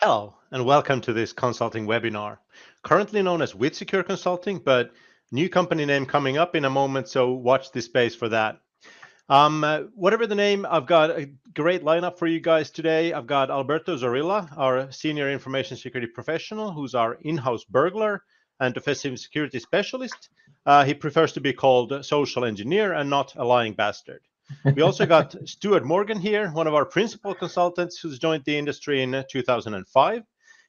Hello, and welcome to this consulting webinar. Currently known as WithSecure Consulting, but new company name coming up in a moment, so watch this space for that. Whatever the name, I've got a great lineup for you guys today. I've got Alberto Zorilla, our senior information security professional, who's our in-house burglar and offensive security specialist. He prefers to be called social engineer and not a lying bastard. We also got Stuart Morgan here, one of our principal consultants who's joined the industry in 2005.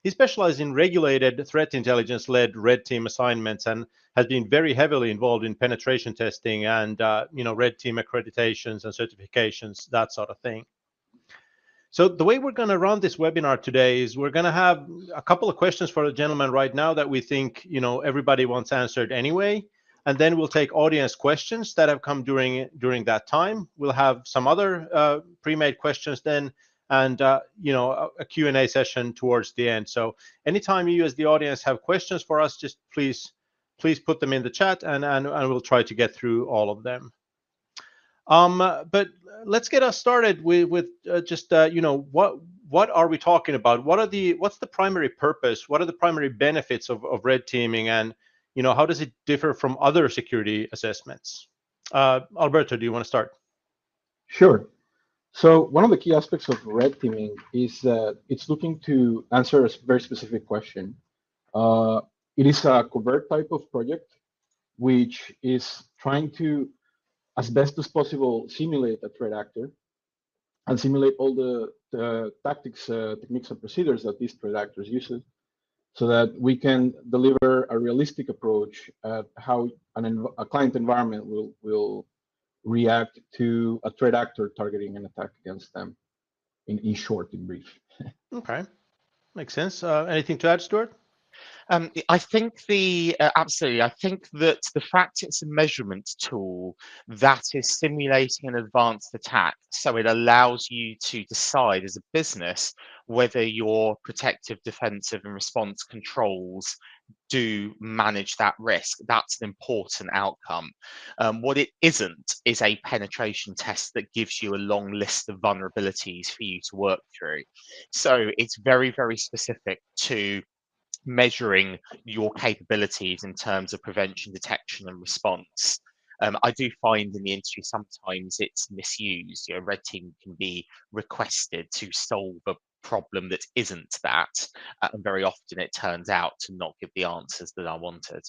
He specializes in regulated threat intelligence-led red team assignments and has been very heavily involved in penetration testing and red team accreditations and certifications, that sort of thing. So the way we're going to run this webinar today is we're going to have a couple of questions for the gentleman right now that we think everybody wants answered anyway, and then we'll take audience questions that have come during that time. We'll have some other pre-made questions then, and a Q&A session towards the end. So anytime you as the audience have questions for us, just please put them in the chat, and we'll try to get through all of them. But let's get us started with just what are we talking about? What's the primary purpose? What are the primary benefits of red teaming, and how does it differ from other security assessments? Alberto, do you want to start? Sure. So one of the key aspects of red teaming is that it's looking to answer a very specific question. It is a covert type of project, which is trying to, as best as possible, simulate a threat actor and simulate all the tactics, techniques, and procedures that these threat actors use, so that we can deliver a realistic approach at how a client environment will react to a threat actor targeting an attack against them. In short, in brief. Okay, makes sense. Anything to add, Stuart? I think absolutely. I think that the fact it's a measurement tool that is simulating an advanced attack, so it allows you to decide as a business whether your protective, defensive, and response controls do manage that risk. That's an important outcome. What it isn't is a penetration test that gives you a long list of vulnerabilities for you to work through. So it's very, very specific to measuring your capabilities in terms of prevention, detection, and response. I do find in the industry sometimes it's misused. Red team can be requested to solve a problem that isn't that, and very often it turns out to not give the answers that are wanted.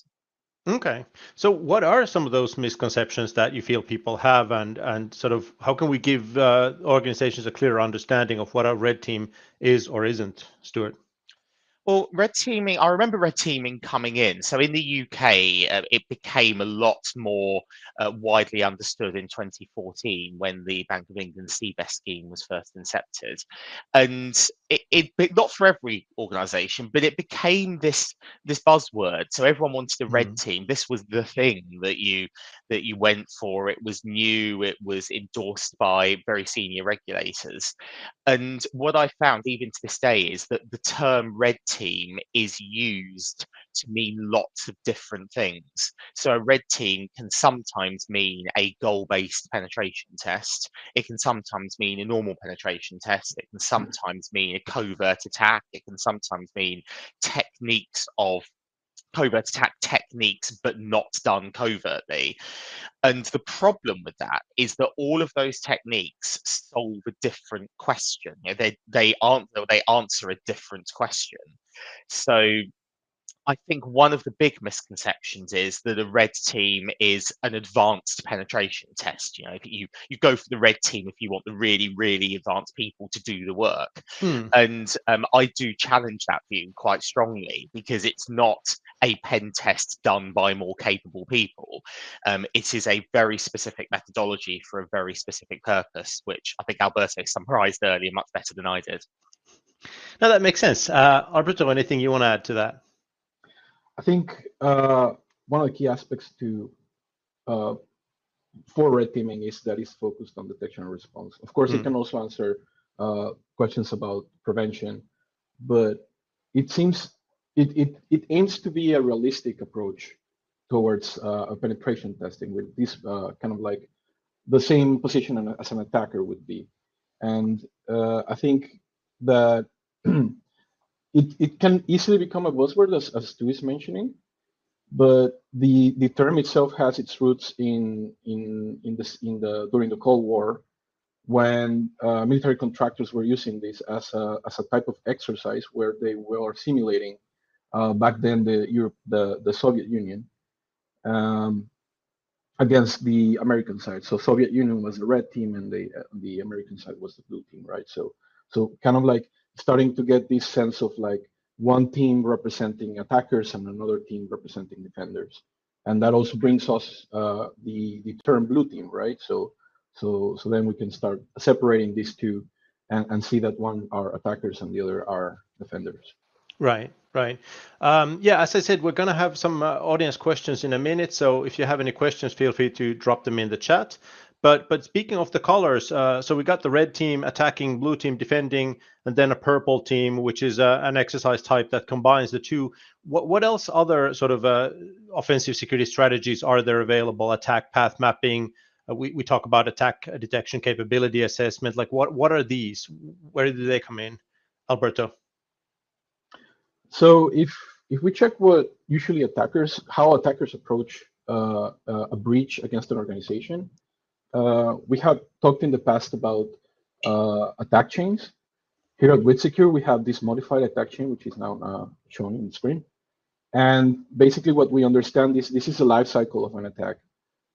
Okay, so what are some of those misconceptions that you feel people have, and sort of how can we give organizations a clearer understanding of what a red team is or isn't, Stuart? Well, red teaming, I remember red teaming coming in. So in the UK, it became a lot more widely understood in 2014 when the Bank of England CBEST scheme was first incepted. And it not for every organisation, but it became this buzzword. So everyone wanted a red team. This was the thing that you went for. It was new. It was endorsed by very senior regulators. And what I found even to this day is that the term red team is used to mean lots of different things. So a red team can sometimes mean a goal-based penetration test. It can sometimes mean a normal penetration test. It can sometimes mean a covert attack. It can sometimes mean techniques of covert attack techniques, but not done covertly. And the problem with that is that all of those techniques solve a different question. They answer a different question. So I think one of the big misconceptions is that a red team is an advanced penetration test. You go for the red team if you want the really, really advanced people to do the work. And I do challenge that view quite strongly, because it's not a pen test done by more capable people. It is a very specific methodology for a very specific purpose, which I think Alberto summarized earlier much better than I did. No, that makes sense. Alberto, anything you want to add to that? I think one of the key aspects for red teaming is that it's focused on detection and response. Of course, it can also answer questions about prevention, but it seems it aims to be a realistic approach towards a penetration testing with this kind of like the same position as an attacker would be. And I think that it can easily become a buzzword, as Stu is mentioning, but the term itself has its roots in the during the Cold War, when military contractors were using this as a type of exercise where they were simulating back then the Soviet Union, um, against the American side. So Soviet Union was the red team, and the American side was the blue team, right? So kind of like starting to get this sense of like one team representing attackers and another team representing defenders, and that also brings us the term blue team, right? So then we can start separating these two, and see that one are attackers and the other are defenders. Right, right. Yeah, as I said, we're going to have some audience questions in a minute. So if you have any questions, feel free to drop them in the chat. But speaking of the colors, so we got the red team attacking, blue team defending, and then a purple team, which is an exercise type that combines the two. What else other sort of offensive security strategies are there available? Attack path mapping. We talk about attack detection capability assessment. Like what are these? Where do they come in, Alberto? So if we check what usually how attackers approach a breach against an organization, we have talked in the past about attack chains. Here at WithSecure, we have this modified attack chain, which is now shown in the screen. And basically what we understand is this is a life cycle of an attack.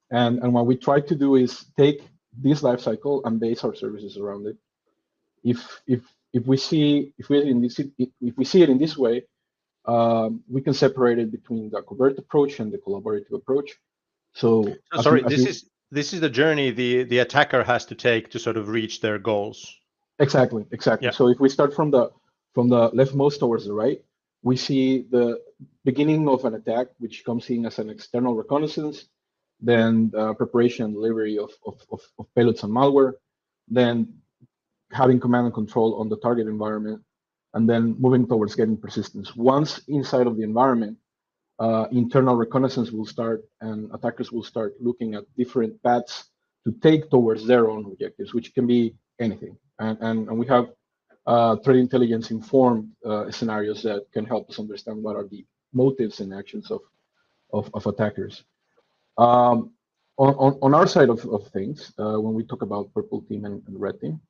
And what we try to do is take this life cycle and base our services around it. If we see it in this way, we can separate it between the covert approach and the collaborative approach. So Sorry, this is the journey the attacker has to take to sort of reach their goals. Exactly. Yeah. So if we start from the leftmost towards the right, we see the beginning of an attack, which comes in as an external reconnaissance, then preparation and delivery of payloads and malware, then having command and control on the target environment, and then moving towards getting persistence. Once inside of the environment, internal reconnaissance will start, and attackers will start looking at different paths to take towards their own objectives, which can be anything. And we have threat intelligence informed scenarios that can help us understand what are the motives and actions of attackers. On our side of things, when we talk about purple team and red team,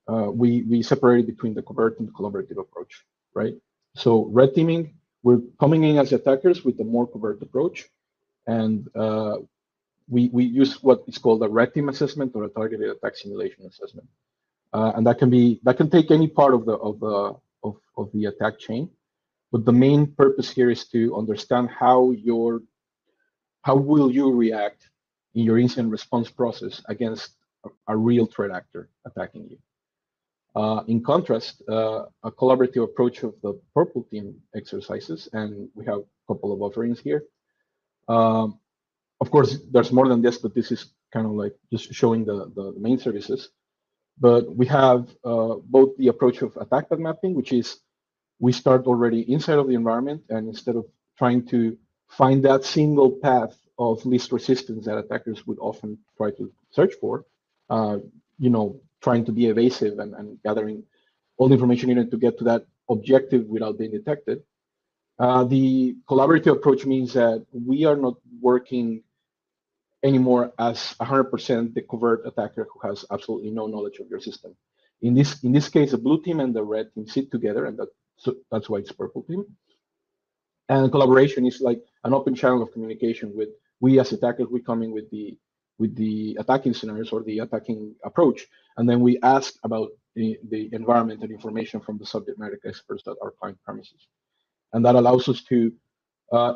we separated between the covert and the collaborative approach, right? So red teaming, we're coming in as attackers with a more covert approach, and we use what is called a red team assessment or a targeted attack simulation assessment, and that can take any part of the attack chain, but the main purpose here is to understand how will you react in your incident response process against a real threat actor attacking you. In contrast, a collaborative approach of the purple team exercises, and we have a couple of offerings here. Of course, there's more than this, but this is kind of like just showing the main services. But we have both the approach of attack path mapping, which is we start already inside of the environment, and instead of trying to find that single path of least resistance that attackers would often try to search for, trying to be evasive and gathering all the information needed to get to that objective without being detected. The collaborative approach means that we are not working anymore as 100% the covert attacker who has absolutely no knowledge of your system. In this case, the blue team and the red team sit together, and that's why it's purple team. And collaboration is like an open channel of communication with we as attackers. We come in with the attacking scenarios or the attacking approach, and then we ask about the environment and information from the subject matter experts at our client premises. And that allows us to,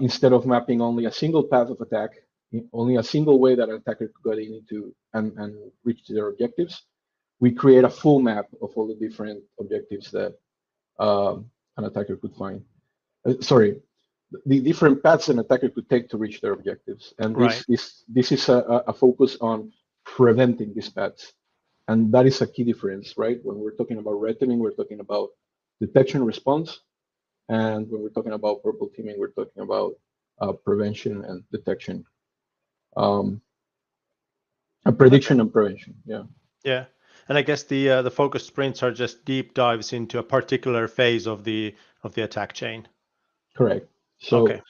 instead of mapping only a single path of attack, only a single way that an attacker could get into and reach their objectives, we create a full map of all the different objectives that an attacker could find. The different paths an attacker could take to reach their objectives. And this is a focus on preventing these paths. And that is a key difference, right? When we're talking about red teaming, we're talking about detection response. And when we're talking about purple teaming, we're talking about prevention and detection. Prediction and prevention, yeah. Yeah. And I guess the focus sprints are just deep dives into a particular phase of the of the attack chain. Correct. So Okay.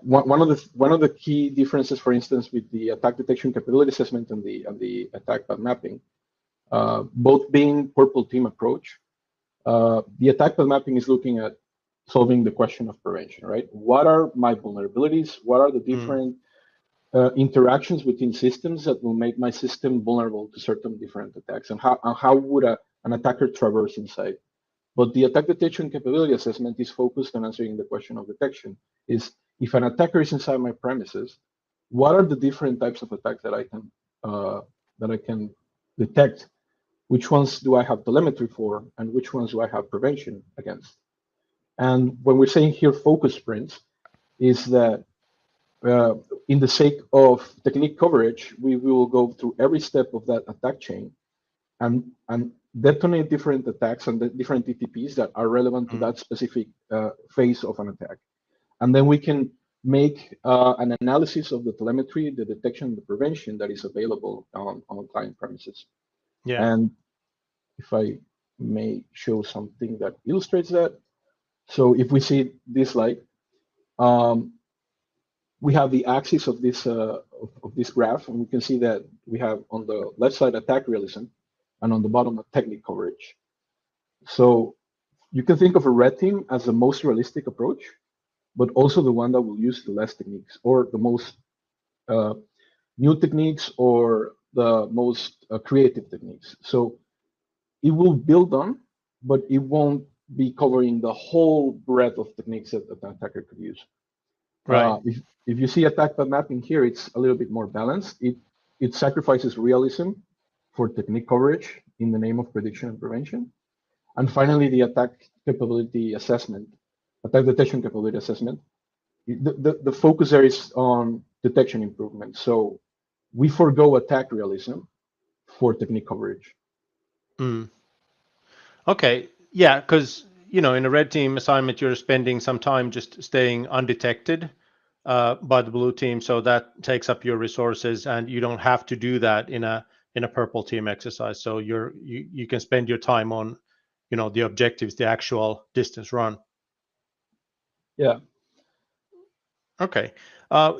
one of the key differences, for instance, with the attack detection capability assessment and the attack path mapping, both being purple team approach, the attack path mapping is looking at solving the question of prevention, right? What are my vulnerabilities? What are the different interactions within systems that will make my system vulnerable to certain different attacks, and how would an attacker traverse inside? But the attack detection capability assessment is focused on answering the question of detection. Is if an attacker is inside my premises, what are the different types of attacks that I can detect? Which ones do I have telemetry for, and which ones do I have prevention against? And when we're saying here focus sprints, is that in the sake of technique coverage, we will go through every step of that attack chain and detonate different attacks and the different TTPs that are relevant to that specific phase of an attack. And then we can make an analysis of the telemetry, the detection, the prevention that is available on client premises. Yeah. And if I may show something that illustrates that. So if we see this slide, we have the axis of this graph, and we can see that we have on the left side attack realism, and on the bottom a technique coverage. So you can think of a red team as the most realistic approach, but also the one that will use the less techniques or the most new techniques or the most creative techniques. So it will build on, but it won't be covering the whole breadth of techniques that an attacker could use. Right. If you see attack path mapping here, it's a little bit more balanced. It sacrifices realism for technique coverage in the name of prediction and prevention. And finally, the attack capability assessment, attack detection capability assessment. The focus there is on detection improvement. So we forego attack realism for technique coverage. Okay. Yeah, because in a red team assignment, you're spending some time just staying undetected by the blue team, so that takes up your resources, and you don't have to do that in a purple team exercise. So you can spend your time on the objectives, the actual distance run. Yeah. Okay.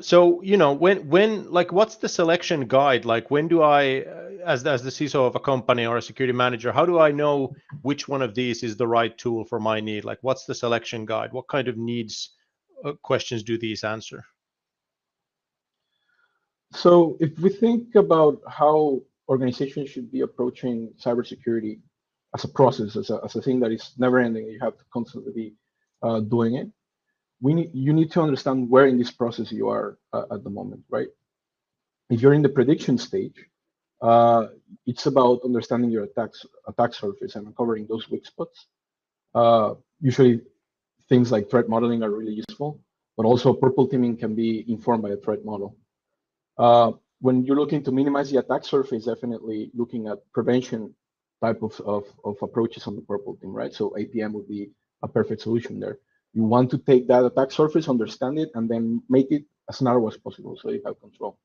So when like what's the selection guide? Like when do I, as the CISO of a company or a security manager, how do I know which one of these is the right tool for my need? Like what's the selection guide? What kind of needs questions do these answer? So if we think about how organizations should be approaching cybersecurity as a process, as a thing that is never ending, you have to constantly be doing it. You need to understand where in this process you are at the moment, right? If you're in the prediction stage, it's about understanding your attack surface and uncovering those weak spots. Usually, things like threat modeling are really useful, but also purple teaming can be informed by a threat model. When you're looking to minimize the attack surface, definitely looking at prevention type of approaches on the purple team, right? So APM would be a perfect solution there. You want to take that attack surface, understand it, and then make it as narrow as possible so you have control.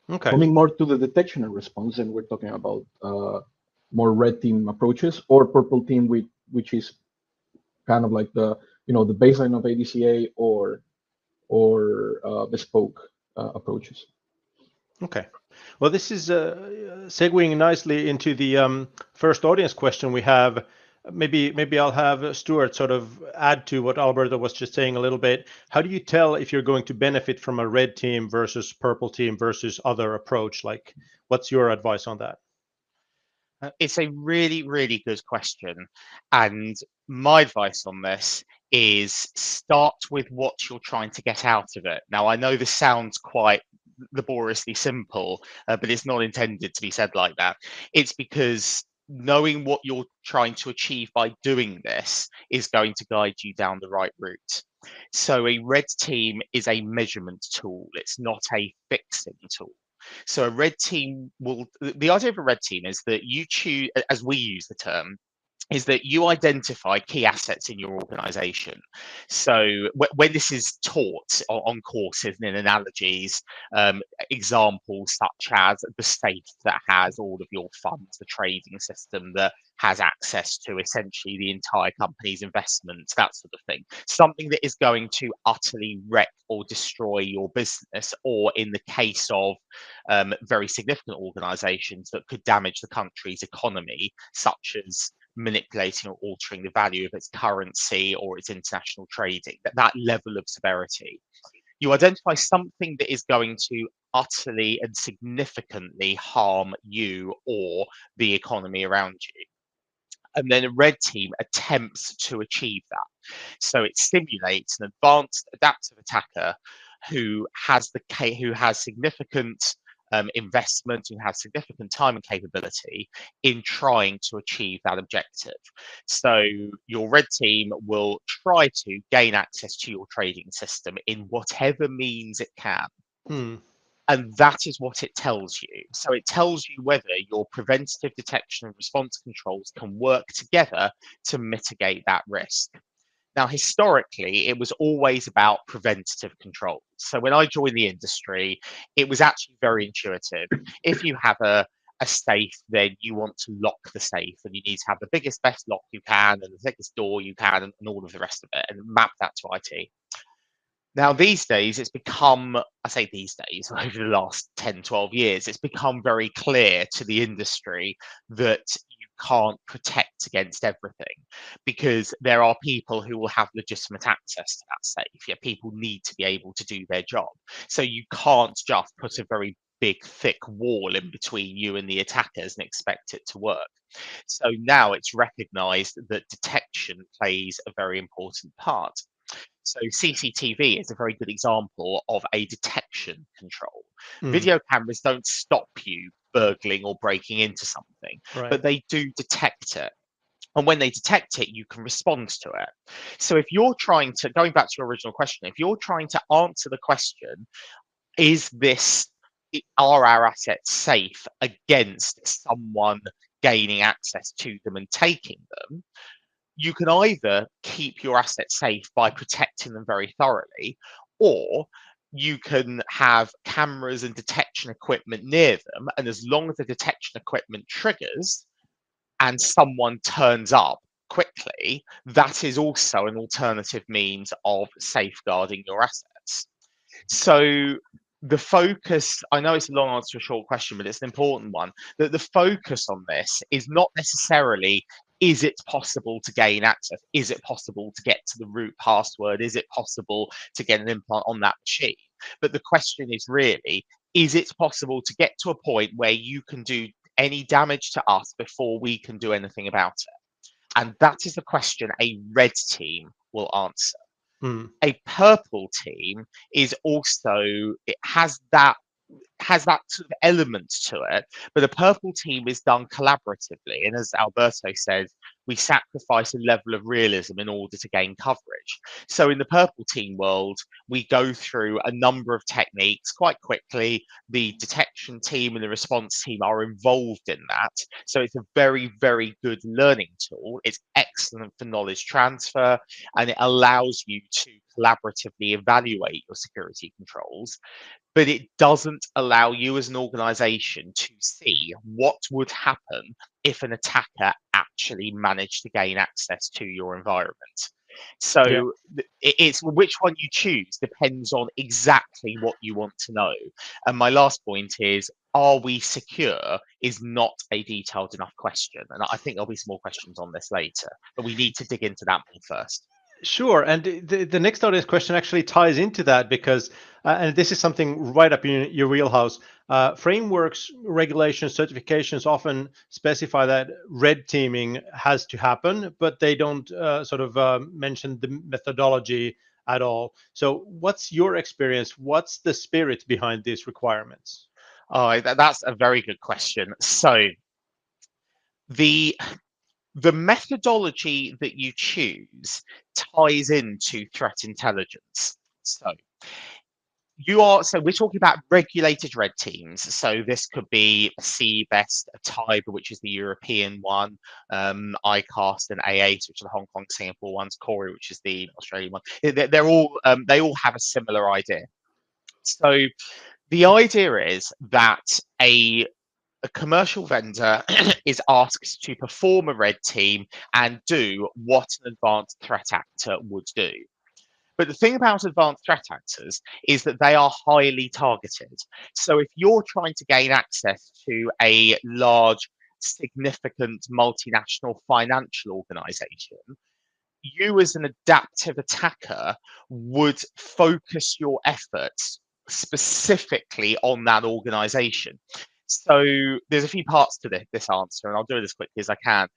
Okay. Coming more to the detection and response, and we're talking about more red team approaches or purple team, which is kind of like the the baseline of ADCA or bespoke approaches. Okay. Well, this is segueing nicely into the first audience question we have. Maybe I'll have Stuart sort of add to what Alberto was just saying a little bit. How do you tell if you're going to benefit from a red team versus purple team versus other approach? Like, what's your advice on that? It's a really, really good question. And my advice on this is start with what you're trying to get out of it. Now, I know this sounds quite laboriously simple, but it's not intended to be said like that. It's because knowing what you're trying to achieve by doing this is going to guide you down the right route. So a red team is a measurement tool. It's not a fixing tool. So a red team the idea of a red team is that you choose, as we use the term, is that you identify key assets in your organization. So when this is taught on courses and in analogies, examples such as the safe that has all of your funds, the trading system that has access to essentially the entire company's investments, that sort of thing. Something that is going to utterly wreck or destroy your business, or in the case of very significant organizations, that could damage the country's economy, such as manipulating or altering the value of its currency or its international trading, that level of severity. You identify something that is going to utterly and significantly harm you or the economy around you. And then a red team attempts to achieve that. So it simulates an advanced adaptive attacker who has significant investment, who has significant time and capability in trying to achieve that objective. So your red team will try to gain access to your trading system in whatever means it can. Hmm. And that is what it tells you. So it tells you whether your preventative detection and response controls can work together to mitigate that risk. Now, historically, it was always about preventative controls. So when I joined the industry, it was actually very intuitive. If you have a safe, then you want to lock the safe, and you need to have the biggest, best lock you can, and the thickest door you can, and all of the rest of it, and map that to IT. Now, these days, it's become, I say these days, over the last 10, 12 years, it's become very clear to the industry that you can't protect against everything, because there are people who will have legitimate access to that safe. Yeah, people need to be able to do their job. So you can't just put a very big, thick wall in between you and the attackers and expect it to work. So now it's recognized that detection plays a very important part. So CCTV is a very good example of a detection control. Hmm. Video cameras don't stop you burgling or breaking into something, Right. but they do detect it. And when they detect it, you can respond to it. So if you're trying to, going back to your original question, if you're trying to answer the question, is this, are our assets safe against someone gaining access to them and taking them? You can either keep your assets safe by protecting them very thoroughly, or you can have cameras and detection equipment near them. And as long as the detection equipment triggers and someone turns up quickly, that is also an alternative means of safeguarding your assets. So the focus, I know it's a long answer to a short question, but it's an important one. That the focus on this is not necessarily, is it possible to gain access? Is it possible to get to the root password? Is it possible to get an implant on that machine? But the question is really, is it possible to get to a point where you can do any damage to us before we can do anything about it? And that is the question a red team will answer. Hmm. A purple team is also, it has that sort of element to it, but a purple team is done collaboratively. And as Alberto said, we sacrifice a level of realism in order to gain coverage. So in the purple team world, we go through a number of techniques quite quickly. The detection team and the response team are involved in that. So it's a very, very good learning tool. It's excellent for knowledge transfer, and it allows you to collaboratively evaluate your security controls, but it doesn't allow you as an organization to see what would happen if an attacker actually managed to gain access to your environment. Yeah. So it's which one you choose depends on exactly what you want to know. And my last point is, are we secure is not a detailed enough question. And I think there'll be some more questions on this later, but we need to dig into that one first. Sure. And the next audience question actually ties into that because, and this is something right up in your wheelhouse. Frameworks, regulations, certifications often specify that red teaming has to happen, but they don't mention the methodology at all. So, what's your experience? What's the spirit behind these requirements? Oh, that's a very good question. So the the methodology that you choose ties into threat intelligence. So So we're talking about regulated red teams. So this could be a CBEST, a TIBA, which is the European one, ICAST and A8, which are the Hong Kong, Singapore ones, CORI, which is the Australian one. They're all they all have a similar idea. So the idea is that a commercial vendor is asked to perform a red team and do what an advanced threat actor would do. But the thing about advanced threat actors is that they are highly targeted. So if you're trying to gain access to a large, significant multinational financial organization, you as an adaptive attacker would focus your efforts specifically on that organization. So there's a few parts to this answer, and I'll do it as quickly as I can.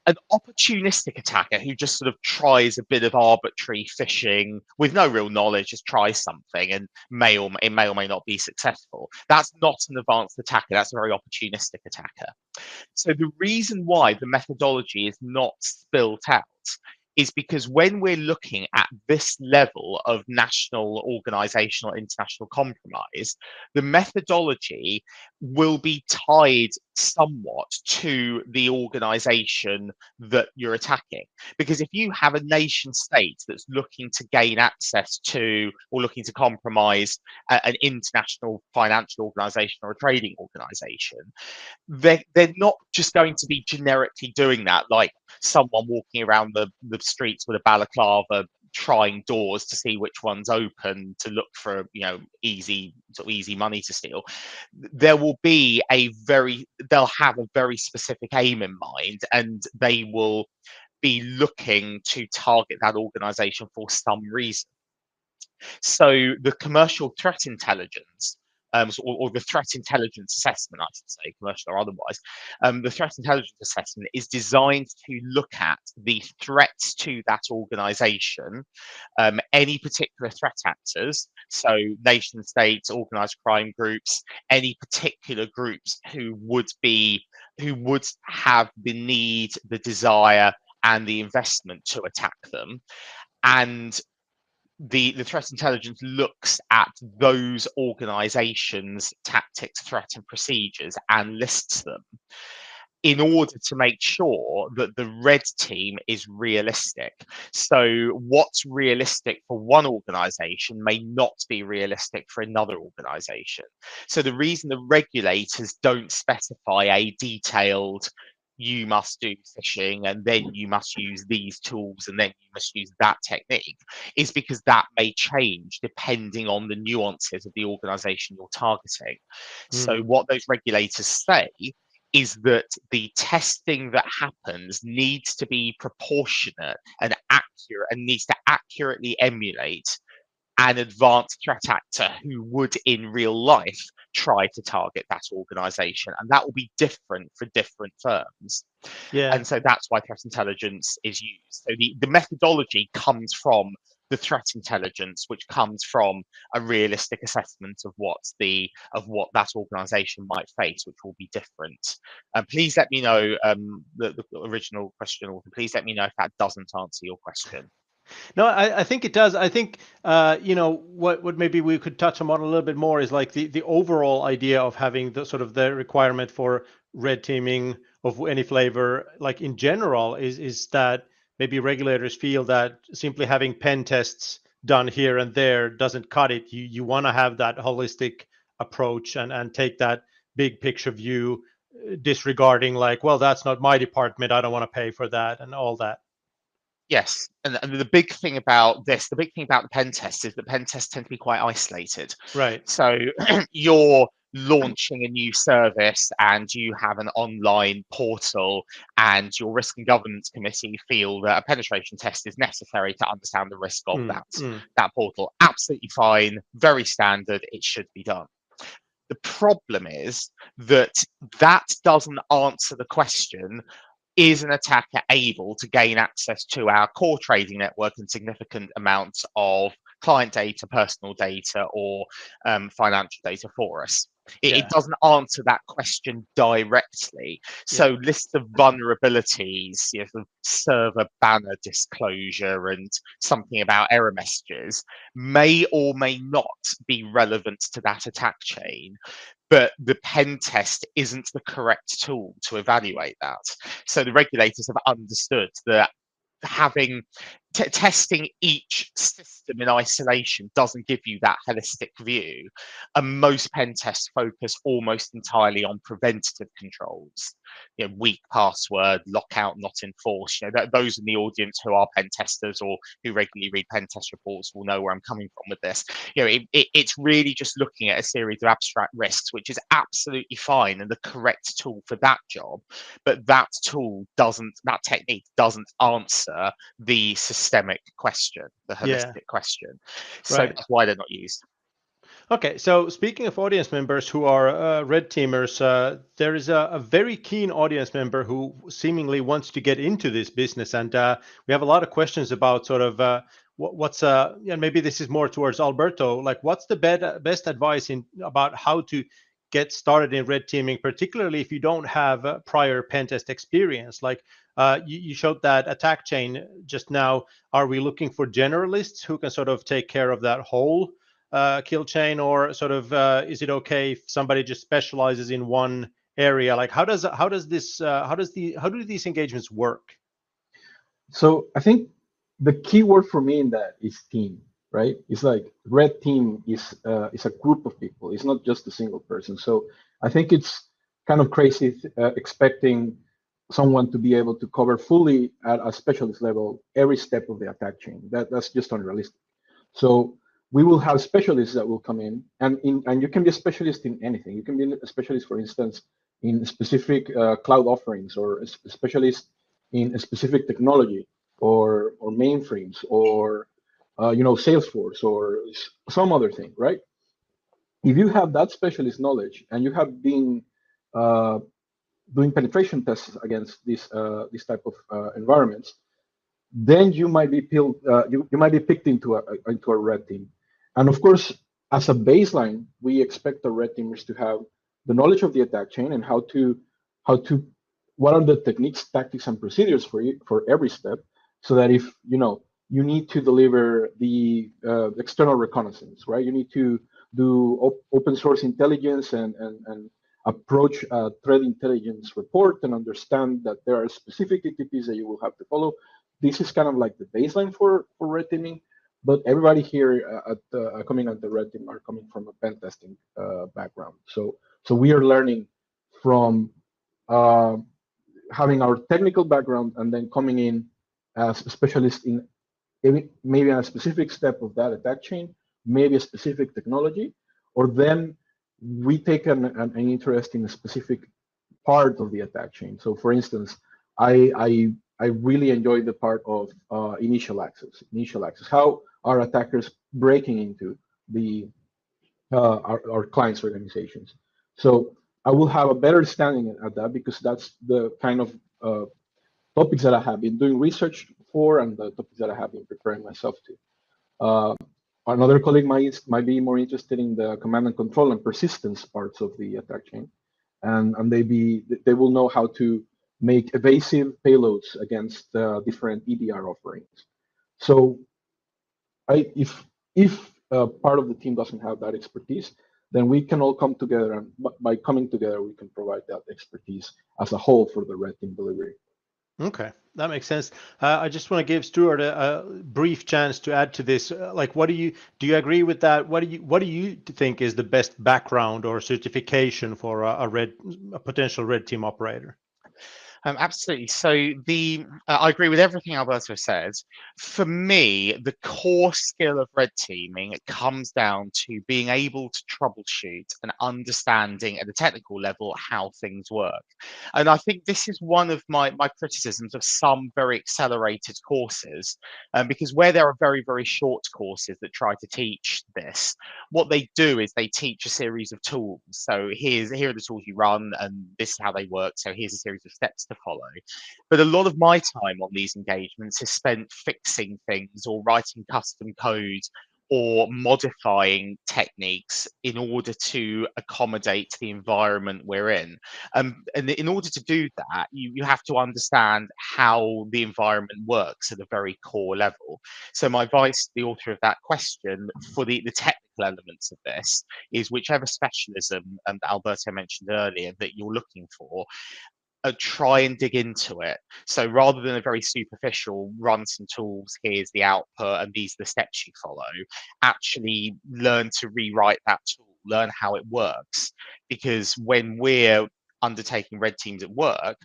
An opportunistic attacker who just sort of tries a bit of arbitrary phishing with no real knowledge, just tries something and may or may not be successful. That's not an advanced attacker. That's a very opportunistic attacker. So the reason why the methodology is not spelled out is because when we're looking at this level of national, organizational, international compromise, the methodology will be tied somewhat to the organization that you're attacking. Because if you have a nation state that's looking to gain access to or looking to compromise an international financial organization or a trading organization, they're not just going to be generically doing that, like someone walking around the streets with a balaclava trying doors to see which one's open to look for easy money to steal. They'll have a very specific aim in mind, and they will be looking to target that organization for some reason. So the commercial threat intelligence, or the threat intelligence assessment, I should say, commercial or otherwise, the threat intelligence assessment is designed to look at the threats to that organization, any particular threat actors, so nation states, organized crime groups, any particular groups who would have the need, the desire, and the investment to attack them. And the threat intelligence looks at those organizations' tactics, threat, and procedures and lists them in order to make sure that the red team is realistic. So what's realistic for one organization may not be realistic for another organization. So the reason the regulators don't specify a detailed you must do phishing and then you must use these tools and then you must use that technique is because that may change depending on the nuances of the organization you're targeting. So what those regulators say is that the testing that happens needs to be proportionate and accurate and needs to accurately emulate an advanced threat actor who would in real life try to target that organization, and that will be different for different firms. And so that's why threat intelligence is used. So the methodology comes from the threat intelligence, which comes from a realistic assessment of what that organization might face, which will be different. Please let me know the original question, or please let me know if that doesn't answer your question. No, I think it does. I think what maybe we could touch on a little bit more is like the overall idea of having the sort of the requirement for red teaming of any flavor, like in general, is that maybe regulators feel that simply having pen tests done here and there doesn't cut it. You want to have that holistic approach and take that big picture view, disregarding like, well, that's not my department, I don't want to pay for that and all that. Yes, and the big thing about the pen test is that pen tests tend to be quite isolated. Right. So you're launching a new service and you have an online portal and your risk and governance committee feel that a penetration test is necessary to understand the risk of that portal. Absolutely fine, very standard, it should be done. The problem is that doesn't answer the question, is an attacker able to gain access to our core trading network and significant amounts of client data, personal data, or financial data for us. It Yeah. doesn't answer that question directly. So lists of vulnerabilities, sort of server banner disclosure and something about error messages may or may not be relevant to that attack chain, but the pen test isn't the correct tool to evaluate that. So the regulators have understood that having testing each system in isolation doesn't give you that holistic view, and most pen tests focus almost entirely on preventative controls, weak password, lockout not enforced. Those in the audience who are pen testers or who regularly read pen test reports will know where I'm coming from with this. It's really just looking at a series of abstract risks, which is absolutely fine and the correct tool for that job, but that technique doesn't answer the systemic question, the Yeah. holistic question. So Right. that's why they're not used. Okay, so speaking of audience members who are red teamers, there is a very keen audience member who seemingly wants to get into this business, and we have a lot of questions about sort of what's maybe this is more towards Alberto. Like, what's the best advice about how to get started in red teaming, particularly if you don't have prior pen test experience? Like you showed that attack chain just now. Are we looking for generalists who can sort of take care of that whole kill chain, or sort of is it okay if somebody just specializes in one area? Like how do these engagements work? So I think the key word for me in that is team, right? It's like red team is a group of people. It's not just a single person. So I think it's kind of crazy expecting someone to be able to cover fully at a specialist level every step of the attack chain. That's just unrealistic. So we will have specialists that will come in, and you can be a specialist in anything. You can be a specialist, for instance, in specific cloud offerings, or a specialist in a specific technology, or mainframes, or Salesforce, or some other thing, right? If you have that specialist knowledge and you have been uh, doing penetration tests against this type of environments, then you might be you might be picked into a red team. And of course, as a baseline, we expect the red teamers to have the knowledge of the attack chain and how to what are the techniques, tactics, and procedures for every step, so that if you need to deliver the external reconnaissance, right? You need to do open source intelligence and approach a threat intelligence report and understand that there are specific TTPs that you will have to follow. This is kind of like the baseline for red teaming, but everybody here coming at the red team are coming from a pen testing background. So we are learning from uh, having our technical background and then coming in as a specialist in maybe a specific step of that attack chain, maybe a specific technology, or then we take an interest in a specific part of the attack chain. So for instance, I really enjoyed the part of initial access. Initial access. How are attackers breaking into the our clients' organizations? So I will have a better standing at that, because that's the kind of topics that I have been doing research for, and the topics that I have been preparing myself to. Uh, Another colleague might be more interested in the command and control and persistence parts of the attack chain, and they will know how to make evasive payloads against different EDR offerings. So if part of the team doesn't have that expertise, then we can all come together, and by coming together, we can provide that expertise as a whole for the red team delivery. Okay, that makes sense. I just want to give Stuart a brief chance to add to this. Like, do you agree with that? What do you think is the best background or certification for a potential red team operator? Absolutely. So I agree with everything Alberto said. For me, the core skill of red teaming comes down to being able to troubleshoot and understanding at a technical level how things work. And I think this is one of my criticisms of some very accelerated courses, because where there are very, very short courses that try to teach this, what they do is they teach a series of tools. So here are the tools you run, and this is how they work. So here's a series of steps to follow. But a lot of my time on these engagements is spent fixing things or writing custom code or modifying techniques in order to accommodate the environment we're in. And in order to do that, you have to understand how the environment works at a very core level. So my advice to the author of that question for the technical elements of this is whichever specialism that Alberto mentioned earlier that you're looking for, try and dig into it. So rather than a very superficial run some tools, here's the output and these are the steps you follow, actually learn to rewrite that tool, learn how it works. Because when we're undertaking red teams at work,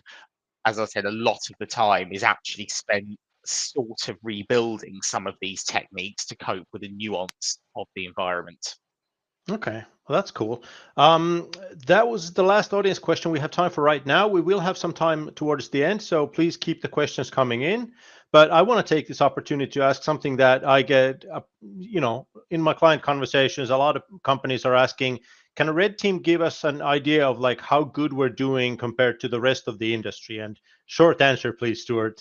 as I said, a lot of the time is actually spent sort of rebuilding some of these techniques to cope with the nuance of the environment. Okay, well, that's cool. That was the last audience question we have time for right now. We will have some time towards the end, so please keep the questions coming in. But I want to take this opportunity to ask something that I get, in my client conversations. A lot of companies are asking, can a red team give us an idea of like how good we're doing compared to the rest of the industry? And short answer, please, Stuart.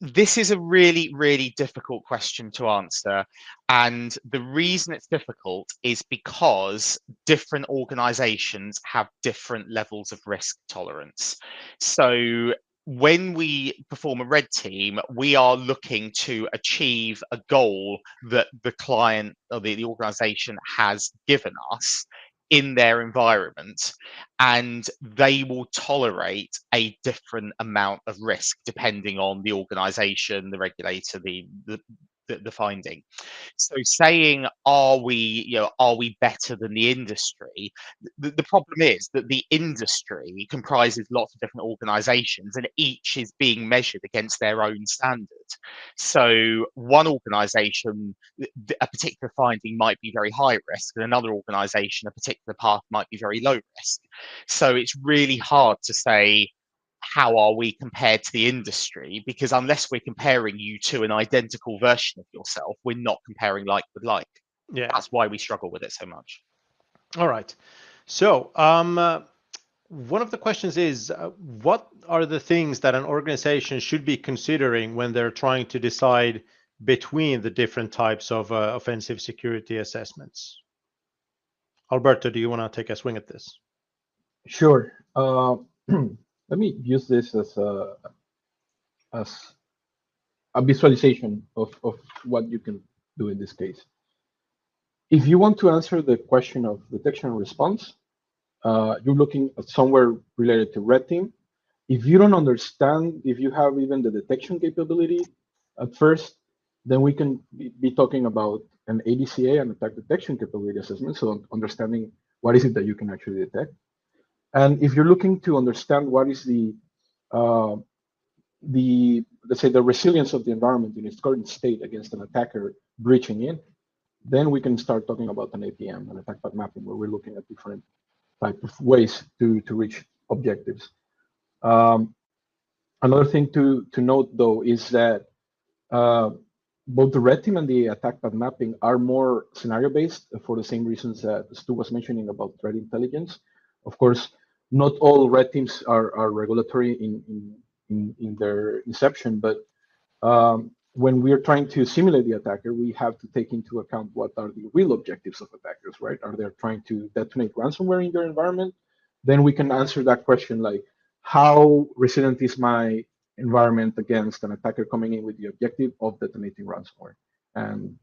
This is a really, really difficult question to answer. And the reason it's difficult is because different organizations have different levels of risk tolerance. So when we perform a red team, we are looking to achieve a goal that the client or the organization has given us in their environment, and they will tolerate a different amount of risk depending on the organization, the regulator, the finding. So saying, are we better than the industry? The problem is that the industry comprises lots of different organizations and each is being measured against their own standard. So one organization, a particular finding might be very high risk, and another organization, a particular path might be very low risk. So it's really hard to say, how are we compared to the industry? Because unless we're comparing you to an identical version of yourself, we're not comparing like with like. Yeah. That's why we struggle with it so much. All right. So, one of the questions is, what are the things that an organization should be considering when they're trying to decide between the different types of offensive security assessments? Alberto, do you want to take a swing at this? Sure. Let me use this as a visualization of what you can do in this case. If you want to answer the question of detection and response, you're looking at somewhere related to red team. If you don't understand, if you have even the detection capability at first, then we can be talking about an ADCA, an attack detection capability assessment. So understanding what is it that you can actually detect. And if you're looking to understand what is let's say the resilience of the environment in its current state against an attacker breaching in, then we can start talking about an APM, an attack path mapping, where we're looking at different type of ways to reach objectives. Another thing to note, though, is that both the red team and the attack path mapping are more scenario-based for the same reasons that Stu was mentioning about threat intelligence. Of course, not all red teams are regulatory in their inception, but when we're trying to simulate the attacker, we have to take into account what are the real objectives of attackers, right? Are they trying to detonate ransomware in their environment? Then we can answer that question like, how resilient is my environment against an attacker coming in with the objective of detonating ransomware and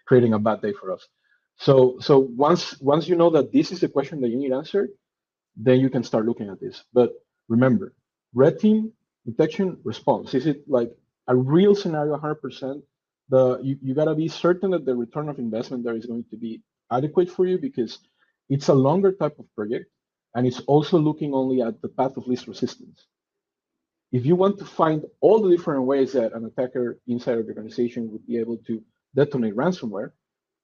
creating a bad day for us. So once you know that this is the question that you need answered, then you can start looking at this. But remember, red team, detection, response. Is it like a real scenario 100%? You gotta be certain that the return of investment there is going to be adequate for you, because it's a longer type of project, and it's also looking only at the path of least resistance. If you want to find all the different ways that an attacker inside of the organization would be able to detonate ransomware,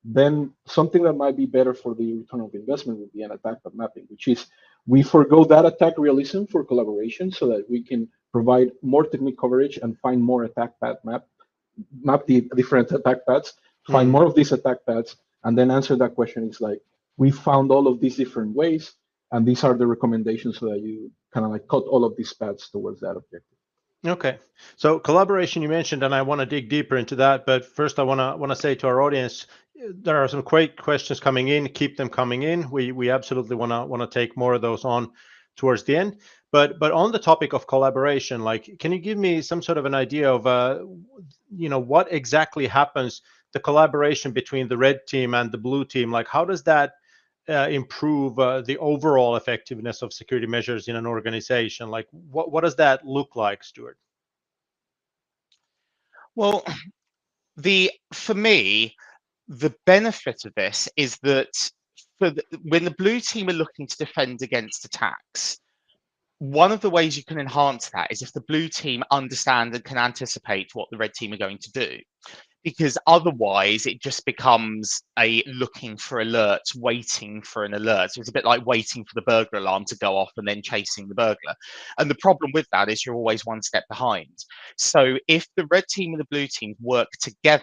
then something that might be better for the return of investment would be an attack path mapping, which is we forego that attack realism for collaboration so that we can provide more technique coverage and find more attack path map the different attack paths, find more of these attack paths, and then answer that question. It's like, we found all of these different ways, and these are the recommendations so that you kind of like cut all of these paths towards that objective. Okay, so collaboration you mentioned, and I want to dig deeper into that. But first, I want to say to our audience, there are some great questions coming in. Keep them coming in. We absolutely want to take more of those on towards the end. But on the topic of collaboration, like, can you give me some sort of an idea of what exactly happens, the collaboration between the red team and the blue team? Like, how does that improve the overall effectiveness of security measures in an organization? Like, what does that look like, Stuart? Well, for me, the benefit of this is that when the blue team are looking to defend against attacks, one of the ways you can enhance that is if the blue team understand and can anticipate what the red team are going to do, because otherwise it just becomes a looking for alerts, waiting for an alert. So it's a bit like waiting for the burglar alarm to go off and then chasing the burglar. And the problem with that is you're always one step behind. So if the red team and the blue team work together,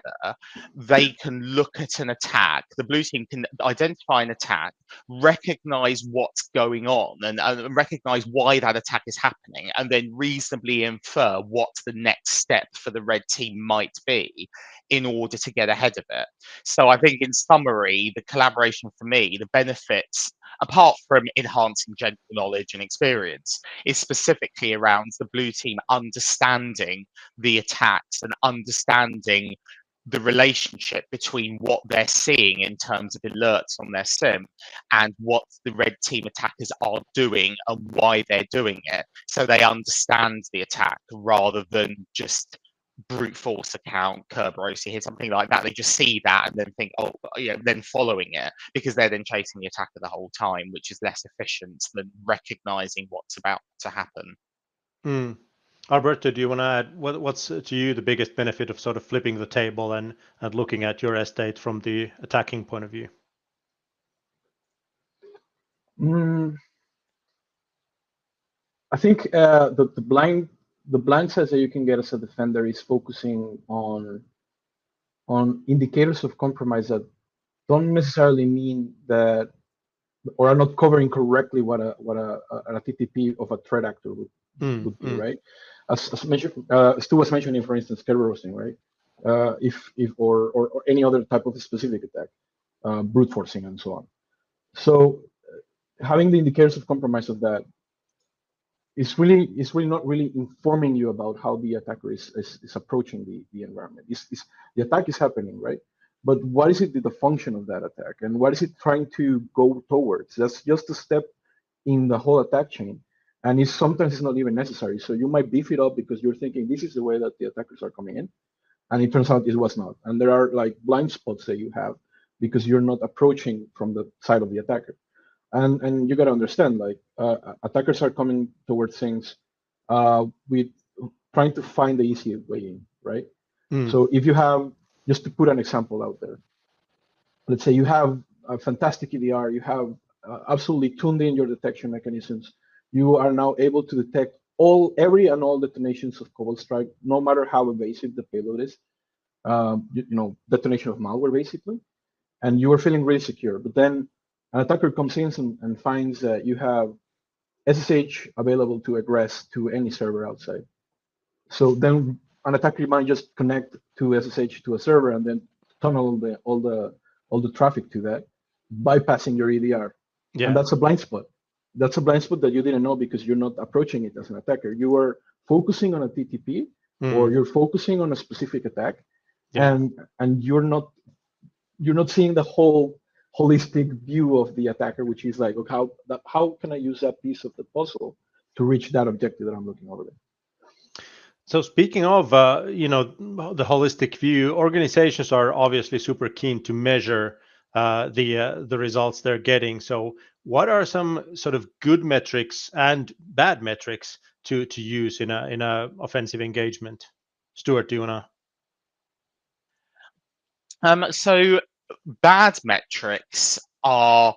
they can look at an attack. The blue team can identify an attack, recognize what's going on, and recognize why that attack is happening, and then reasonably infer what the next step for the red team might be in order to get ahead of it. So I think, in summary, the collaboration for me, the benefits, apart from enhancing general knowledge and experience, is specifically around the blue team understanding the attacks and understanding the relationship between what they're seeing in terms of alerts on their sim and what the red team attackers are doing and why they're doing it. So they understand the attack rather than just brute force account, Kerberos here, something like that. They just see that and then think, oh, yeah, then following it, because they're then chasing the attacker the whole time, which is less efficient than recognizing what's about to happen. Mm. Alberto, do you want to add what's to you the biggest benefit of sort of flipping the table and looking at your estate from the attacking point of view? I think the blind sides that you can get as a defender is focusing on indicators of compromise that don't necessarily mean that, or are not covering correctly what a TTP of a threat actor would be, right? As mentioned, Stu was mentioning, for instance, Kerber roasting, right? If or any other type of specific attack, brute forcing and so on. So having the indicators of compromise of that is really not really informing you about how the attacker is approaching the environment. The attack is happening, right? But what is it the function of that attack, and what is it trying to go towards? That's just a step in the whole attack chain, and sometimes it's not even necessary. So you might beef it up because you're thinking this is the way that the attackers are coming in, and it turns out it was not. And there are like blind spots that you have because you're not approaching from the side of the attacker. And you got to understand, like, attackers are coming towards things with trying to find the easy way in, right? So if you have, just to put an example out there, let's say you have a fantastic EDR, you have absolutely tuned in your detection mechanisms, you are now able to detect every and all detonations of Cobalt Strike, no matter how evasive the payload is, detonation of malware basically, and you are feeling really secure. But then an attacker comes in and finds that you have SSH available to egress to any server outside. So then an attacker might just connect to SSH to a server and then tunnel all the traffic to that, bypassing your EDR. Yeah. And that's a blind spot. That's a blind spot that you didn't know because you're not approaching it as an attacker. You are focusing on a TTP or you're focusing on a specific attack, and you're not seeing the whole holistic view of the attacker, which is like, okay, how can I use that piece of the puzzle to reach that objective that I'm looking over there? So speaking of, the holistic view, organizations are obviously super keen to measure the results they're getting. So what are some sort of good metrics and bad metrics to use in a offensive engagement? Stuart, do you wanna? So bad metrics are,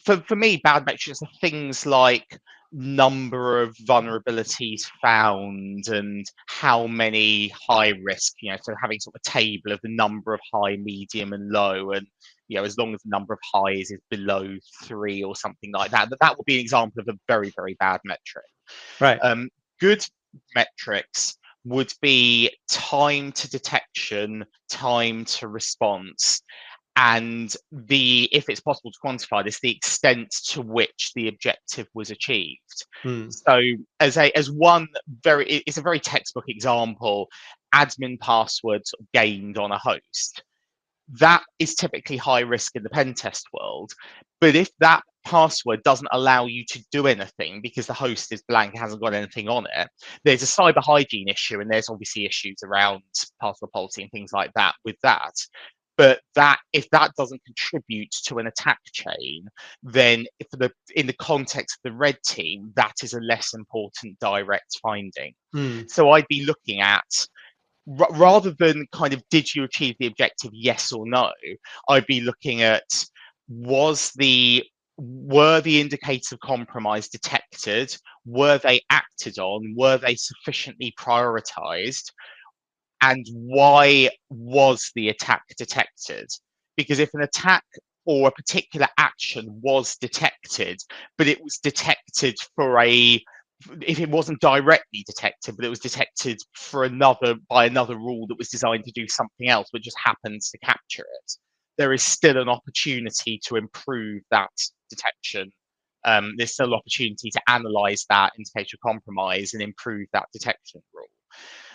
for me, bad metrics are things like number of vulnerabilities found and how many high risk, so having sort of a table of the number of high, medium and low, and as long as the number of highs is below 3 or something like that, that would be an example of a very, very bad metric. Right. Good metrics would be time to detection, time to response, and if it's possible to quantify this, the extent to which the objective was achieved. So as one it's a very textbook example, admin passwords gained on a host. That is typically high risk in the pen test world. But if that password doesn't allow you to do anything because the host is blank, hasn't got anything on it, there's a cyber hygiene issue, and there's obviously issues around password policy and things like that with that. But if that doesn't contribute to an attack chain, then in the context of the red team, that is a less important direct finding. So I'd be looking at, rather than kind of, did you achieve the objective, yes or no, I'd be looking at, were the indicators of compromise detected? Were they acted on? Were they sufficiently prioritized? And why was the attack detected? Because if an attack or a particular action was detected, but it was detected if it wasn't directly detected, but it was detected by another rule that was designed to do something else, but just happens to capture it, there is still an opportunity to improve that detection. There's still an opportunity to analyze that indicator of compromise and improve that detection rule.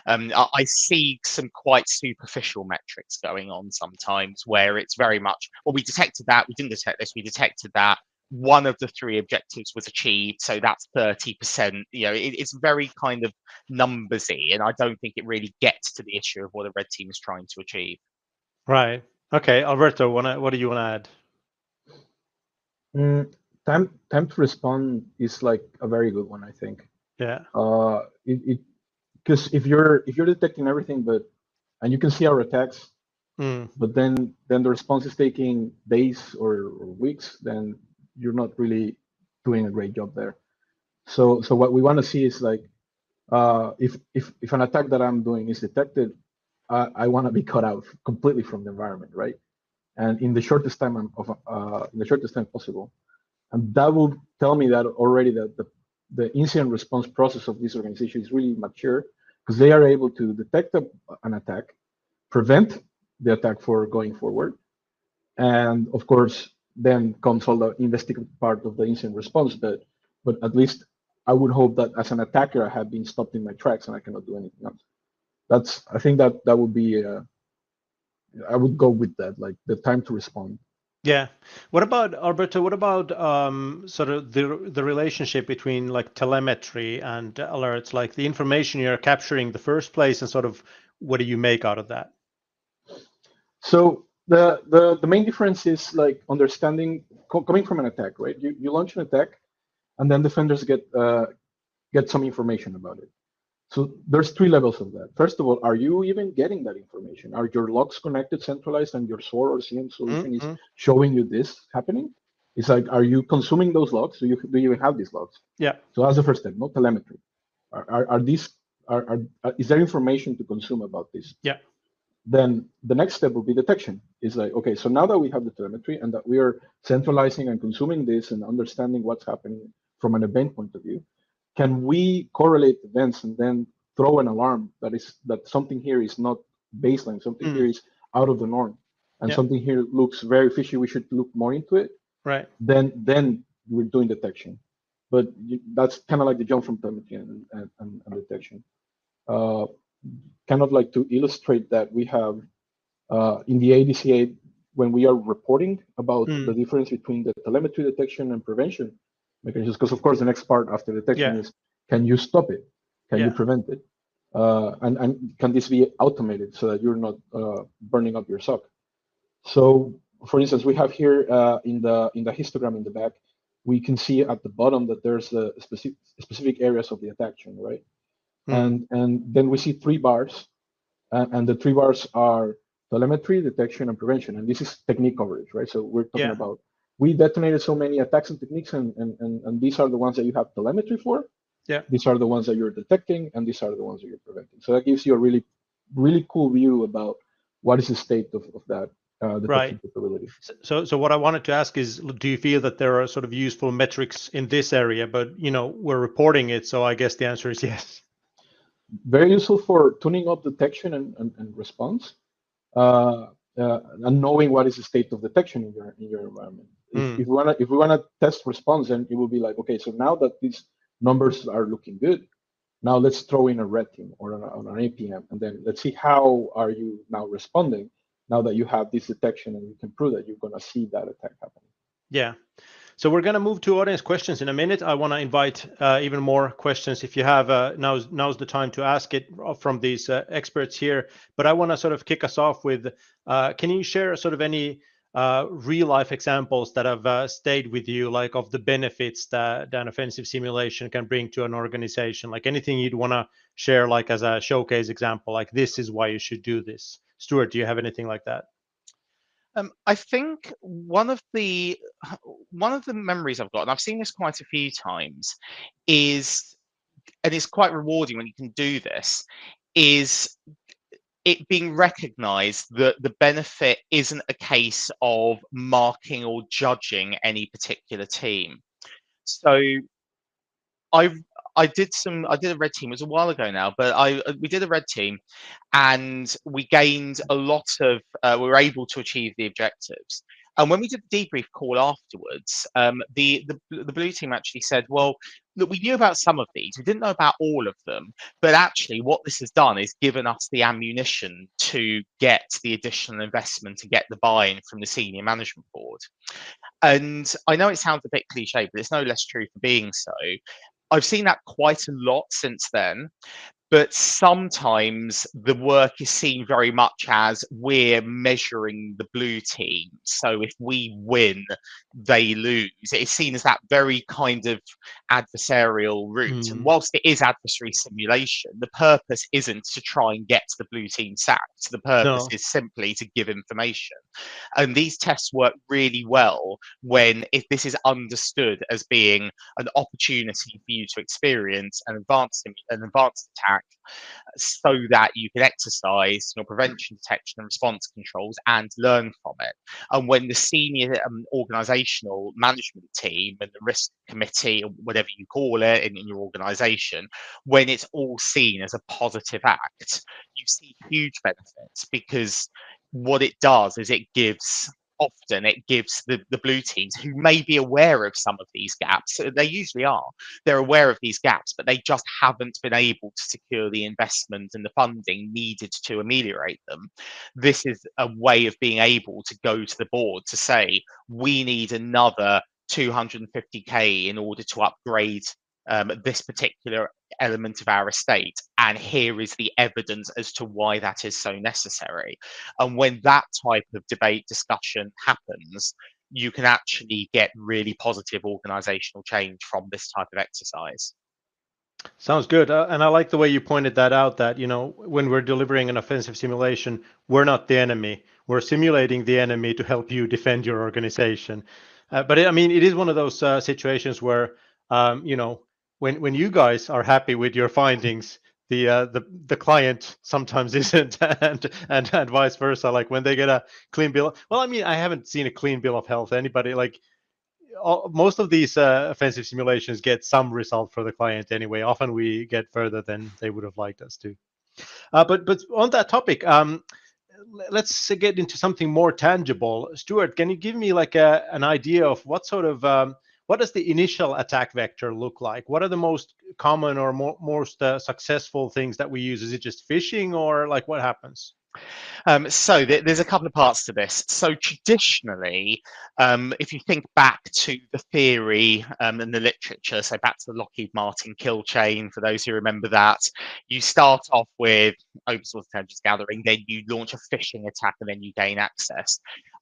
I see some quite superficial metrics going on sometimes, where it's very much, well, we detected that, we didn't detect this, we detected that, one of the three objectives was achieved, so that's 30%. It's very kind of numbersy, and I don't think it really gets to the issue of what a red team is trying to achieve. Right. Okay, Alberto, what do you want to add? Time to respond is like a very good one, I think. Yeah. Because if you're detecting everything, and you can see our attacks, but then the response is taking days or weeks, then you're not really doing a great job there. So what we want to see is like, if an attack that I'm doing is detected, I want to be cut out completely from the environment, right? And in the shortest time possible. And that will tell me that already that the incident response process of this organization is really mature, because they are able to detect an attack, prevent the attack for going forward, and of course then comes all the investigative part of the incident response. But at least I would hope that as an attacker I have been stopped in my tracks and I cannot do anything else. I think that would be I would go with that, like the time to respond. Yeah. What about, Alberto, what about sort of the relationship between like telemetry and alerts, like the information you're capturing the first place, and sort of what do you make out of that? So the main difference is like understanding coming from an attack, right? You launch an attack, and then defenders get some information about it. So there's three levels of that. First of all, are you even getting that information? Are your logs connected, centralized, and your SOAR or CM solution is showing you this happening? It's like, are you consuming those logs? Do you even have these logs? Yeah. So that's the first step. No telemetry. Is there information to consume about this? Yeah. Then the next step will be detection. It's like, okay, so now that we have the telemetry and that we are centralizing and consuming this and understanding what's happening from an event point of view, can we correlate events and then throw an alarm that something here is not baseline, something here is out of the norm, and something here looks very fishy, we should look more into it? Right. Then we're doing detection. But that's kind of like the jump from telemetry and detection. Kind of like to illustrate that, we have in the ADCA, when we are reporting about the difference between the telemetry detection and prevention mechanisms, because of course the next part after detection is, can you stop it? Can you prevent it? And can this be automated so that you're not burning up your SOC? So for instance, we have here in the histogram in the back, we can see at the bottom that there's a specific areas of the attack chain, right? And then we see three bars, and the three bars are telemetry, detection, and prevention. And this is technique coverage, right? So we're talking about, we detonated so many attacks and techniques, and these are the ones that you have telemetry for. Yeah. These are the ones that you're detecting, and these are the ones that you're preventing. So that gives you a really, really cool view about what is the state of that detection capability. So what I wanted to ask is, do you feel that there are sort of useful metrics in this area? But we're reporting it, so I guess the answer is yes. very useful for tuning up detection and response, uh, and knowing what is the state of detection in your environment. Mm. If we wanna test response, then it will be like, okay, so now that these numbers are looking good, now let's throw in a red team or on an APM, and then let's see how are you now responding now that you have this detection and you can prove that you're gonna see that attack happening. Yeah. So we're going to move to audience questions in a minute. I want to invite even more questions. If you have, now's the time to ask it from these experts here. But I want to sort of kick us off with, can you share sort of any real life examples that have stayed with you, like of the benefits that an offensive simulation can bring to an organization? Like anything you'd want to share, like as a showcase example, like this is why you should do this. Stuart, do you have anything like that? I think one of the memories I've got, and I've seen this quite a few times, is, and it's quite rewarding when you can do this, is it being recognized that the benefit isn't a case of marking or judging any particular team. So I I did a red team. It was a while ago now, but I we did a red team, and we gained a lot of. We were able to achieve the objectives. And when we did the debrief call afterwards, the blue team actually said, "Well, look, we knew about some of these. We didn't know about all of them, but actually, what this has done is given us the ammunition to get the additional investment and get the buy-in from the senior management board." And I know it sounds a bit cliche, but it's no less true for being so. I've seen that quite a lot since then, but sometimes the work is seen very much as we're measuring the blue team. So if we win, they lose. It's seen as that very kind of adversarial route. And Mm. whilst it is adversary simulation, the purpose isn't to try and get the blue team sacked. The purpose No. is simply to give information. And these tests work really well when if this is understood as being an opportunity for you to experience an advanced attack so that you can exercise your prevention, detection, and response controls and learn from it. And when the senior organizational management team and the risk committee, or whatever you call it in your organization, when it's all seen as a positive act, you see huge benefits because what it does is it gives the blue teams who may be aware of some of these gaps, they usually are, they're aware of these gaps, but they just haven't been able to secure the investment and the funding needed to ameliorate them. This is a way of being able to go to the board to say, we need another 250K in order to upgrade this particular element of our estate, and here is the evidence as to why that is so necessary. And when that type of debate discussion happens, you can actually get really positive organizational change from this type of exercise. Sounds good. And I like the way you pointed that out, that, when we're delivering an offensive simulation, we're not the enemy. We're simulating the enemy to help you defend your organization. But I mean, it is one of those situations where, when you guys are happy with your findings, the client sometimes isn't, and vice versa. Like when they get a clean bill. Well, I mean, I haven't seen a clean bill of health. Anybody like most of these offensive simulations get some result for the client anyway. Often we get further than they would have liked us to. But on that topic, let's get into something more tangible. Stuart, can you give me like an idea of what sort of what does the initial attack vector look like? What are the most common or most successful things that we use? Is it just phishing, or like what happens? So there's a couple of parts to this. So traditionally, if you think back to the theory and the literature, so back to the Lockheed Martin kill chain, for those who remember that, you start off with open source intelligence gathering, then you launch a phishing attack, and then you gain access.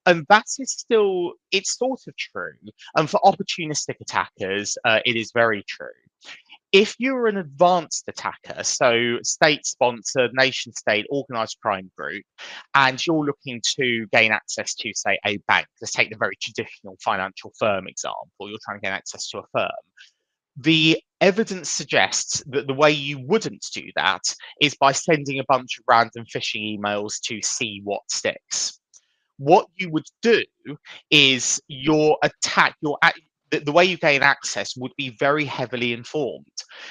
And that is still, it's sort of true. And for opportunistic attackers, it is very true. If you're an advanced attacker, so state sponsored, nation state, organized crime group, and you're looking to gain access to, say, a bank, let's take the very traditional financial firm example, you're trying to gain access to a firm. The evidence suggests that the way you wouldn't do that is by sending a bunch of random phishing emails to see what sticks. What you would do is the way you gain access would be very heavily informed.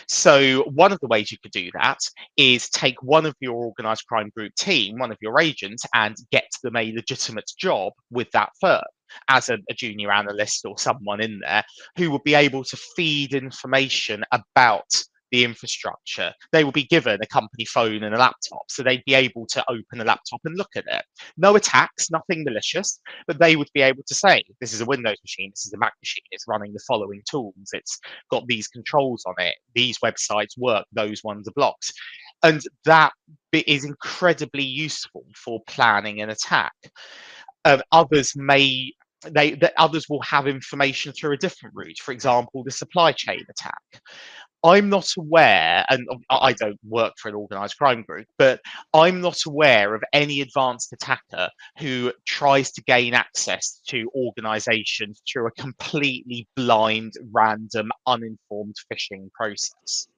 So one of the ways you could do that is take one of your organized crime group team, one of your agents, and get them a legitimate job with that firm as a junior analyst or someone in there who would be able to feed information about the infrastructure. They will be given a company phone and a laptop, so they'd be able to open a laptop and look at it. No attacks, nothing malicious, but they would be able to say, this is a Windows machine, this is a Mac machine, it's running the following tools, it's got these controls on it, these websites work, those ones are blocked. And that bit is incredibly useful for planning an attack. Others may others will have information through a different route. For example, the supply chain attack. I'm not aware, and I don't work for an organized crime group, but I'm not aware of any advanced attacker who tries to gain access to organizations through a completely blind, random, uninformed phishing process.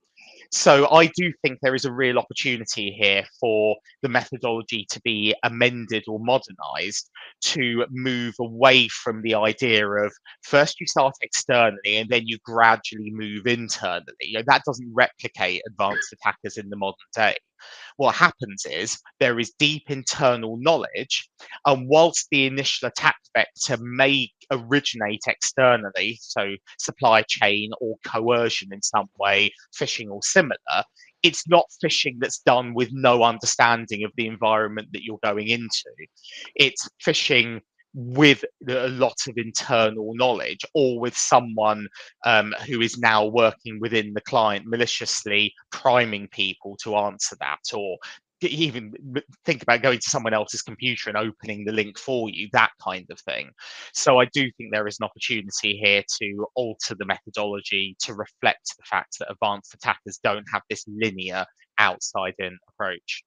So I do think there is a real opportunity here for the methodology to be amended or modernized to move away from the idea of first you start externally and then you gradually move internally. That doesn't replicate advanced attackers in the modern day. What happens is there is deep internal knowledge, and whilst the initial attack vector may originate externally, so supply chain or coercion in some way, phishing or similar, it's not phishing that's done with no understanding of the environment that you're going into. It's phishing with a lot of internal knowledge, or with someone who is now working within the client maliciously priming people to answer that, or even think about going to someone else's computer and opening the link for you, that kind of thing. So I do think there is an opportunity here to alter the methodology to reflect the fact that advanced attackers don't have this linear outside-in approach.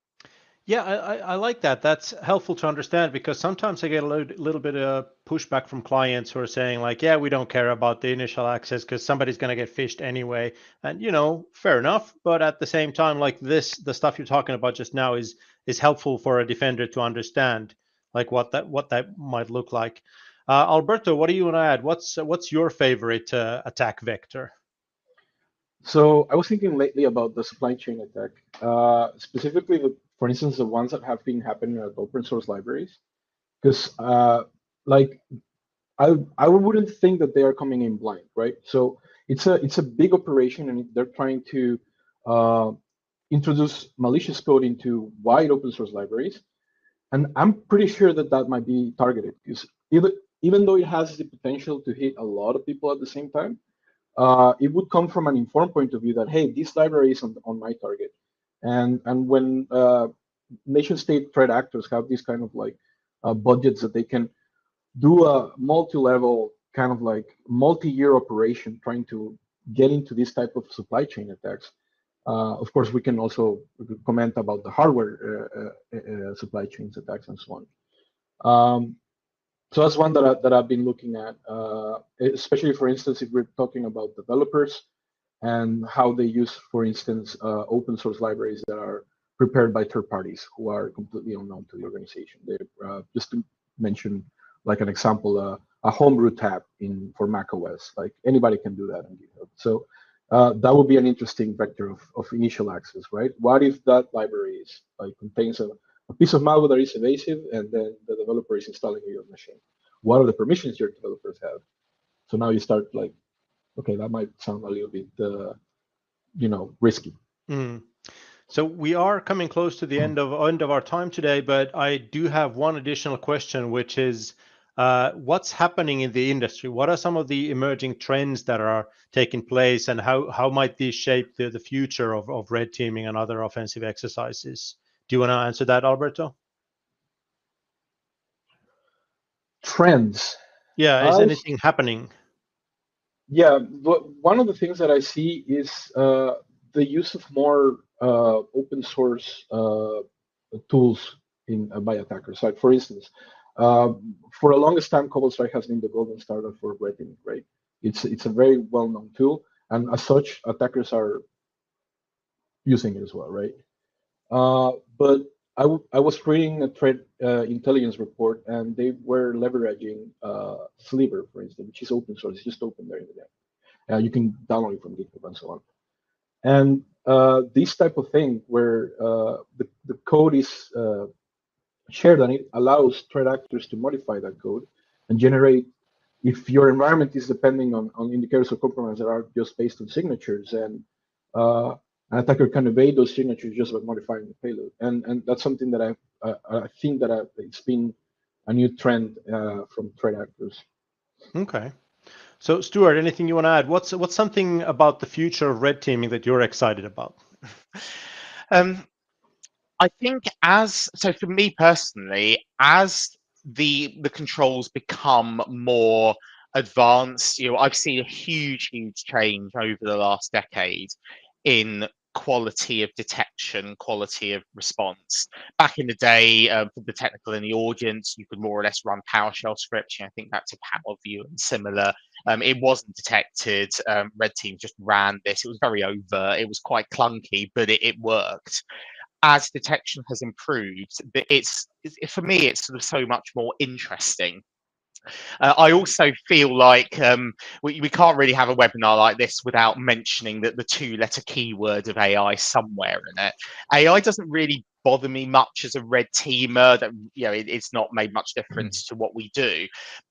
Yeah, I like that. That's helpful to understand because sometimes I get a little bit of pushback from clients who are saying like, yeah, we don't care about the initial access because somebody's going to get phished anyway. And fair enough. But at the same time, like the stuff you're talking about just now is helpful for a defender to understand like what that might look like. Alberto, what do you want to add? What's your favorite attack vector? So I was thinking lately about the supply chain attack, specifically, for instance, the ones that have been happening at open source libraries, because like I wouldn't think that they are coming in blind, right? So it's a big operation, and they're trying to uh, introduce malicious code into wide open source libraries, and I'm pretty sure that that might be targeted because even though it has the potential to hit a lot of people at the same time, it would come from an informed point of view that, hey, this library is on my target. And when nation state threat actors have these kind of like budgets that they can do a multi-level kind of like multi-year operation trying to get into this type of supply chain attacks. Of course, we can also comment about the hardware supply chains attacks and so on. So that's one that I've been looking at, especially, for instance, if we're talking about developers and how they use, for instance, open source libraries that are prepared by third parties who are completely unknown to the organization. They, just to mention, like an example, a homebrew tab for Mac OS. Like anybody can do that on GitHub. So that would be an interesting vector of initial access, right? What if that library is contains a piece of malware that is evasive, and then the developer is installing it on your machine? What are the permissions your developers have? So now you start like, okay, that might sound a little bit, risky. Mm. So we are coming close to the end of our time today, but I do have one additional question, which is what's happening in the industry? What are some of the emerging trends that are taking place, and how might these shape the future of red teaming and other offensive exercises? Do you want to answer that, Alberto? Trends. Yeah, is anything happening? Yeah, but one of the things that I see is the use of more open source tools by attackers. Like, for instance, for the longest time, CobbleStrike has been the golden standard for red teaming, right? It's a very well-known tool, and as such, attackers are using it as well, right? But I was reading a threat intelligence report, and they were leveraging Sliver, for instance, which is open source. It's just open there in the net. You can download it from GitHub and so on. And this type of thing, where the code is shared, and it allows threat actors to modify that code and generate. If your environment is depending on indicators of compromise that are just based on signatures, and an attacker can evade those signatures just by modifying the payload, and that's something that I think that it's been a new trend from threat actors. Okay. So, Stuart, anything you want to add? What's something about the future of red teaming that you're excited about? I think so for me personally, as the controls become more advanced, I've seen a huge change over the last decade in quality of detection, quality of response. Back in the day, for the technical in the audience, you could more or less run PowerShell scripts. I think back to PowerView and similar. It wasn't detected. Red Team just ran this. It was very overt. It was quite clunky, but it worked. As detection has improved, it's for me, it's sort of so much more interesting. I also feel like we can't really have a webinar like this without mentioning that the two-letter keyword of AI somewhere in it. AI doesn't really bother me much as a red teamer. That it's not made much difference to what we do.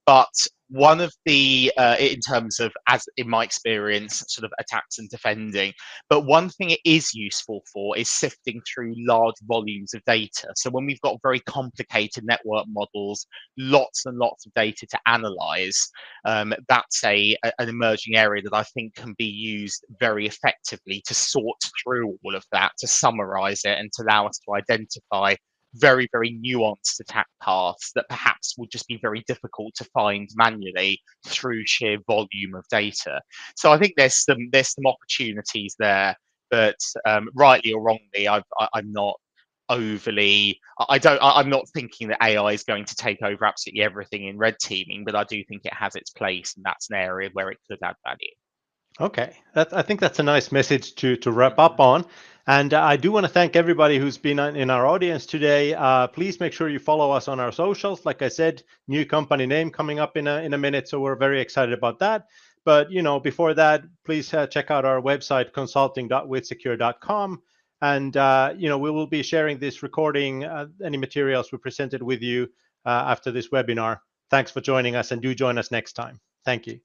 But one of the, in terms of, as in my experience, sort of attacks and defending, but one thing it is useful for is sifting through large volumes of data. So when we've got very complicated network models, lots and lots of data to analyze, that's an emerging area that I think can be used very effectively to sort through all of that, to summarize it, and to allow us to identify very, very nuanced attack paths that perhaps would just be very difficult to find manually through sheer volume of data. So I think there's some opportunities there, but rightly or wrongly, I'm not overly. I'm not thinking that AI is going to take over absolutely everything in red teaming, but I do think it has its place, and that's an area where it could add value. Okay, I think that's a nice message to wrap up on. And I do want to thank everybody who's been in our audience today. Please make sure you follow us on our socials. Like I said, new company name coming up in a minute, so we're very excited about that. But before that, please check out our website consulting.withsecure.com, and we will be sharing this recording, any materials we presented with you after this webinar. Thanks for joining us, and do join us next time. Thank you.